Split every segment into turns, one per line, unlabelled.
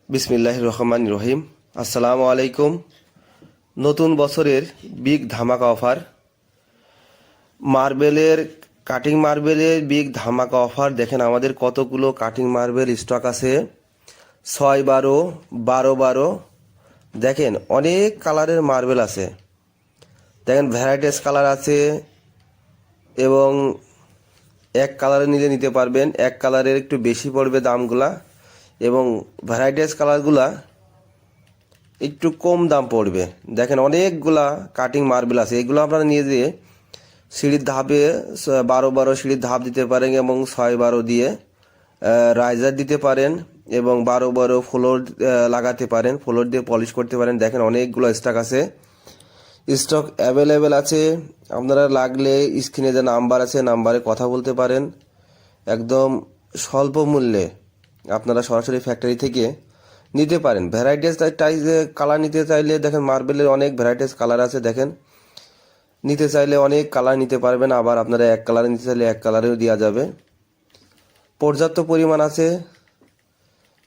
বিসমিল্লাহির রহমানির রহিম। আসসালামু আলাইকুম। নতুন বছরের বিগ ধামাকা অফার, মার্বেলের কাটিং মার্বেলের বিগ ধামাকা অফার। দেখেন আমাদের কতগুলো কাটিং মার্বেল স্টক আছে, 6-12, 12-12। দেখেন অনেক কালারের মার্বেল আছে, দেখেন ভ্যারাইটিস কালার আছে এবং এক কালারে নিতে পারবেন। এক কালারের একটু বেশি পড়বে দামগুলা এবং ভ্যারাইটিস কালারগুলা একটু কম দাম পড়বে। দেখেন অনেকগুলা কাটিং মার্বেল আছে, এগুলো আপনারা নিয়ে যেয়ে সিঁড়ির ধাপে 12-12 সিঁড়ির ধাপ দিতে পারেন এবং 6-12 দিয়ে রাইজার দিতে পারেন এবং 12-12 ফ্লোর লাগাতে পারেন, ফ্লোর দিয়ে পলিশ করতে পারেন। দেখেন অনেকগুলো স্টক আছে, স্টক অ্যাভেলেবেল আছে। আপনারা লাগলে স্ক্রিনে যে নাম্বার আছে নাম্বারে কথা বলতে পারেন। একদম স্বল্প মূল্যে আপনারা সরাসরি ফ্যাক্টরি থেকে নিতে পারেন। ভ্যারাইটিস কালার নিতে চাইলে দেখেন মার্বেলের অনেক ভ্যারাইটিস কালার আছে, দেখেন নিতে চাইলে অনেক কালার নিতে পারবেন। আবার আপনারা এক কালারে নিতে চাইলে এক কালারেও দেওয়া যাবে, পর্যাপ্ত পরিমাণ আছে।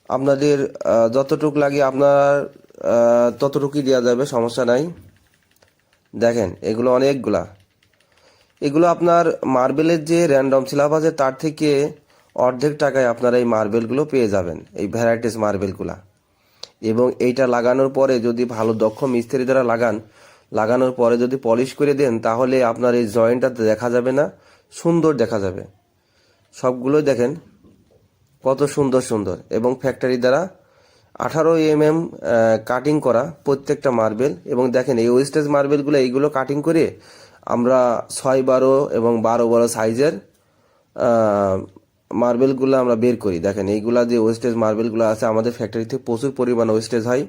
আপনাদের যতটুক লাগে আপনার ততটুকুই দেওয়া যাবে, সমস্যা নাই। দেখেন এগুলো অনেকগুলা, এগুলো আপনার মার্বেলের যে র্যান্ডম স্ল্যাব আছে তার থেকে অর্ধেক টাকায় আপনারা এই মার্বেলগুলো পেয়ে যাবেন, এই ভ্যারাইটিস মার্বেলগুলা। এবং এইটা লাগানোর পরে যদি ভালো দক্ষ মিস্ত্রি দ্বারা লাগানোর পরে যদি পলিশ করে দেন তাহলে আপনার এই জয়েন্টটা দেখা যাবে না, সুন্দর দেখা যাবে। সবগুলোই দেখেন কত সুন্দর সুন্দর এবং ফ্যাক্টরি দ্বারা 18 mm কাটিং করা প্রত্যেকটা মার্বেল। এবং দেখেন এই ওয়েস্টেজ মার্বেলগুলো এইগুলো কাটিং করে আমরা 6-12 এবং 12-12 সাইজের মার্বেলগুলো আমরা বের করি। দেখেন এইগুলা যে ওয়েস্টেজ মার্বেলগুলো আছে আমাদের ফ্যাক্টরিতে প্রচুর পরিমাণ ওয়েস্টেজ হয়।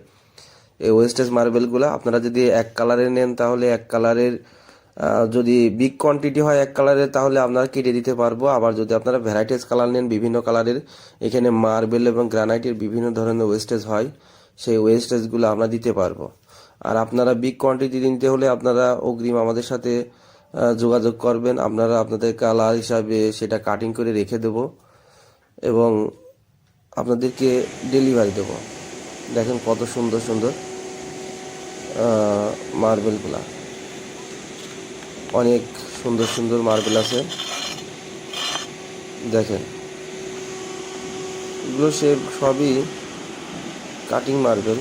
এই ওয়েস্টেজ মার্বেলগুলো আপনারা যদি এক কালারের নেন তাহলে এক কালারের যদি বিগ কোয়ান্টিটি হয় এক কালারের তাহলে আপনারা কেটে দিতে পারবো। আবার যদি আপনারা ভ্যারাইটিস কালার নেন বিভিন্ন কালারের, এখানে মার্বেল এবং গ্রানাইটের বিভিন্ন ধরনের ওয়েস্টেজ হয়, সেই ওয়েস্টেজগুলো আমরা দিতে পারবো। আর আপনারা বিগ কোয়ান্টিটি নিতে হলে আপনারা অগ্রিম আমাদের সাথে যোগাযোগ করবেন, আপনারা আপনাদের কালার হিসাবে সেটা কাটিং করে রেখে দেব এবং আপনাদেরকে ডেলিভারি দেব। দেখেন কত সুন্দর সুন্দর মার্বেলগুলা, অনেক সুন্দর সুন্দর মার্বেল আছে। দেখেন এগুলো সবই কাটিং মার্বেল,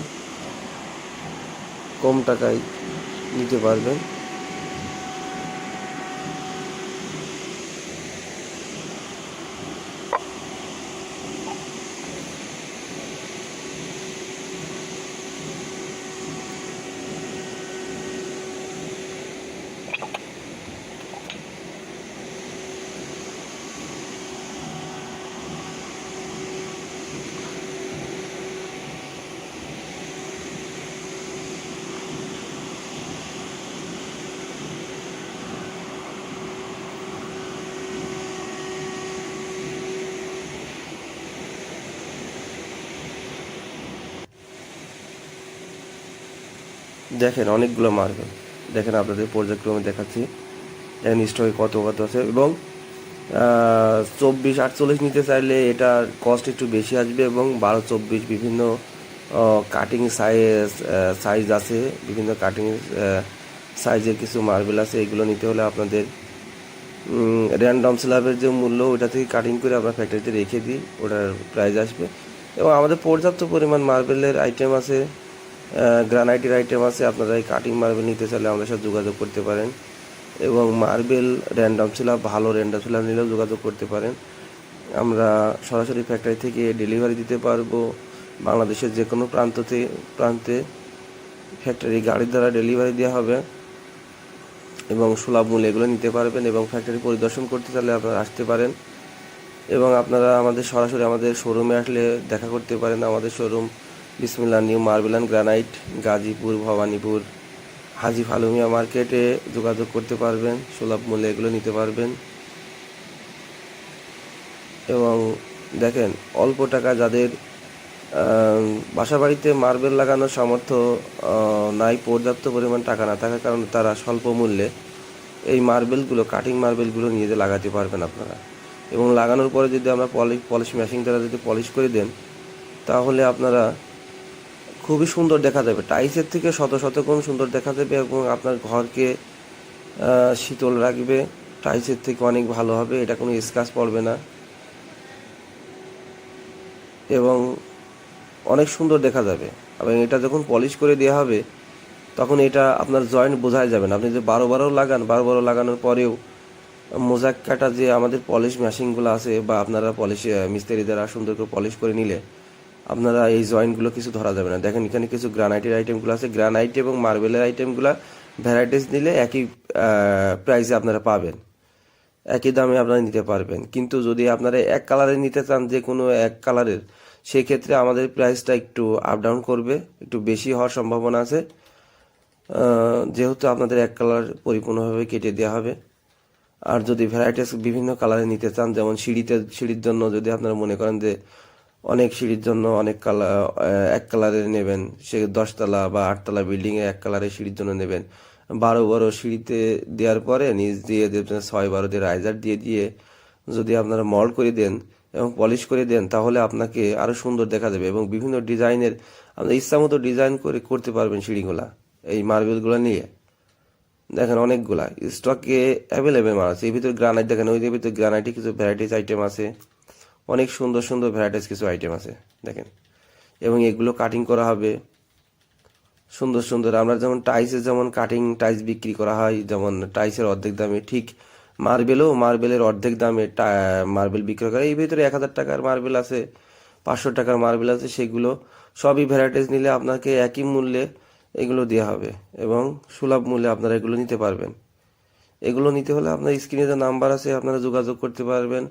কম টাকায় নিতে পারবেন। দেখেন অনেকগুলো মার্বেল, দেখেন আপনাদের পর্যায়ক্রমে দেখাচ্ছি। দেখেন স্টকে কত কত আছে এবং 24-48 নিতে চাইলে এটার কস্ট একটু বেশি আসবে এবং 12-24 বিভিন্ন কাটিং সাইজ আছে, বিভিন্ন কাটিং সাইজের কিছু মার্বেল আছে। এগুলো নিতে হলে আপনাদের র্যান্ডম স্ল্যাবের যে মূল্য ওটা থেকে কাটিং করে আমরা ফ্যাক্টরিতে রেখে দিই, ওটার প্রাইস আসবে। এবং আমাদের পর্যাপ্ত পরিমাণ মার্বেলের আইটেম আছে, গ্রানাইটের আইটেম আছে। আপনারা এই কাটিং মার্বেল নিতে চাইলে আমাদের সাথে যোগাযোগ করতে পারেন এবং মার্বেল র্যান্ডম স্ল্যাব, ভালো র্যান্ডম স্ল্যাব নিলেও যোগাযোগ করতে পারেন। আমরা সরাসরি ফ্যাক্টরি থেকে ডেলিভারি দিতে পারবো বাংলাদেশের যে কোনো প্রান্তে ফ্যাক্টরি গাড়ির দ্বারা ডেলিভারি দেওয়া হবে এবং সুলভ মূল্যে এগুলো নিতে পারবেন। এবং ফ্যাক্টরি পরিদর্শন করতে চাইলে আপনারা আসতে পারেন এবং আপনারা আমাদের সরাসরি আমাদের শোরুমে আসলে দেখা করতে পারেন। আমাদের showroom Bismillah new marble and granite, Gazipur, Bhabanipur, Haji Falumia মার্কেটে যোগাযোগ করতে পারবেন, সুলভ মূল্যে এগুলো নিতে পারবেন। এবং দেখেন অল্প টাকা যাদের বাসা বাড়িতে মার্বেল লাগানোর সামর্থ্য নাই, পর্যাপ্ত পরিমাণ টাকা না থাকার কারণে তারা স্বল্প মূল্যে এই মার্বেলগুলো কাটিং মার্বেলগুলো নিয়ে লাগাতে পারবেন আপনারা। এবং লাগানোর পরে যদি আমরা পলিশ মেশিন দ্বারা যদি পলিশ করে দেন তাহলে আপনারা খুবই সুন্দর দেখা যাবে, টাইলসের থেকে শত শত গুণ সুন্দর দেখা যাবে এবং আপনার ঘরকে শীতল রাখবে। টাইলসের থেকে অনেক ভালো হবে, এটা কোনো স্ক্র্যাচ পড়বে না এবং অনেক সুন্দর দেখা যাবে। এবং এটা যখন পলিশ করে দেওয়া হবে তখন এটা আপনার জয়েন্ট বোঝাই যাবে না। আপনি যে 12 লাগান, 12 লাগানোর পরেও মোজাক কাটা যে আমাদের পলিশ মেশিনগুলো আছে বা আপনারা পলিশ মিস্ত্রি দ্বারা সুন্দর করে পলিশ করে নিলে আপনারা এই জয়েন্টগুলো কিছু ধরা যাবে না। দেখেন এখানে কিছু গ্রানাইটের আইটেমগুলো আছে, গ্রানাইট এবং মার্বেলের আইটেমগুলো ভ্যারাইটিস নিলে একই প্রাইসে আপনারা পাবেন, একই দামে আপনারা নিতে পারবেন। কিন্তু যদি আপনারা এক কালারের নিতে চান, যে কোনো এক কালারের, সেই ক্ষেত্রে আমাদের প্রাইসটা একটু আপ ডাউন করবে, একটু বেশি হওয়ার সম্ভাবনা আছে, যেহেতু আপনাদের এক কালার পরিপূর্ণভাবে কেটে দেওয়া হবে। আর যদি ভ্যারাইটিস বিভিন্ন কালারে নিতে চান, যেমন সিঁড়ির জন্য যদি আপনারা মনে করেন যে অনেক সিঁড়ির জন্য অনেক কালার এক কালারের নেবেন, সে 10 তলা বা 8 তলা বিল্ডিংয়ে এক কালারের সিঁড়ির জন্য নেবেন, 12 সিঁড়িতে দেওয়ার পরে নিচ দিয়ে 6-12 দিয়ে রাইজার দিয়ে দিয়ে যদি আপনারা মল্ড করে দেন এবং পলিশ করে দেন, তাহলে আপনাকে আরও সুন্দর দেখা যাবে এবং বিভিন্ন ডিজাইনের আপনার ইচ্ছা মতো ডিজাইন করে করতে পারবেন সিঁড়িগুলা এই মার্বেলগুলো নিয়ে। দেখেন অনেকগুলা স্টকে অ্যাভেলেবেল মাল আছে। এর ভিতরে গ্রানাইট দেখেন, ওই ভিতরে গ্রানাইটে কিছু ভ্যারাইটিস আইটেম আছে, অনেক সুন্দর সুন্দর ভ্যারাইটিস কিছু আইটেম আছে দেখেন। এবং এগুলো কাটিং করা হবে সুন্দর সুন্দর। আমরা যেমন টাইলসের যেমন কাটিং টাইলস বিক্রি করা হয়, যেমন টাইলসের অর্ধেক দামে, ঠিক মার্বেলের অর্ধেক দামে মার্বেল বিক্রি করা। এই ভিতরে 1000 টাকার মার্বেল আছে, 500 টাকার মার্বেল আছে, সেগুলো সবই ভ্যারাইটিস নিলে আপনাকে একই মূল্যে এগুলো দেওয়া হবে এবং সুলভ মূল্যে আপনারা এগুলো নিতে পারবেন। এগুলো নিতে হলে আপনার স্ক্রিনে যে নাম্বার আছে আপনারা যোগাযোগ করতে পারবেন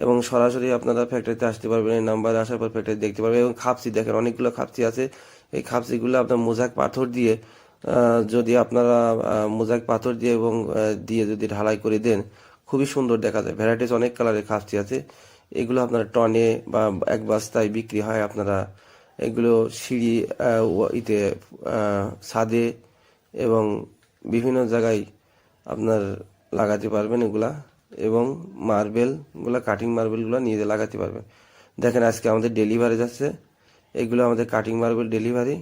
এবং সরাসরি আপনারা ফ্যাক্টরিতে আসতে পারবেন। এই নাম্বারে আসার পর ফ্যাক্টরি দেখতে পারবেন। এবং খাপচি দেখেন, অনেকগুলো খাপচি আছে। এই খাপচিগুলো আপনার মোজাক পাথর দিয়ে যদি আপনারা মোজাক পাথর দিয়ে এবং দিয়ে যদি ঢালাই করে দেন, খুবই সুন্দর দেখা যায়। ভ্যারাইটিস অনেক কালারের খাপচি আছে, এগুলো আপনারা টনে বা এক বস্তায় বিক্রি হয়। আপনারা এগুলো সিঁড়ি ইতে ছাদে এবং বিভিন্ন জায়গায় আপনার লাগাতে পারবেন এগুলা। এবং মার্বেলগুলা, কাটিং মার্বেলগুলো নিয়ে লাগাতে পারবেন। দেখেন আজকে আমাদের ডেলিভারি যাচ্ছে, এগুলো আমাদের কাটিং মার্বেল ডেলিভারি।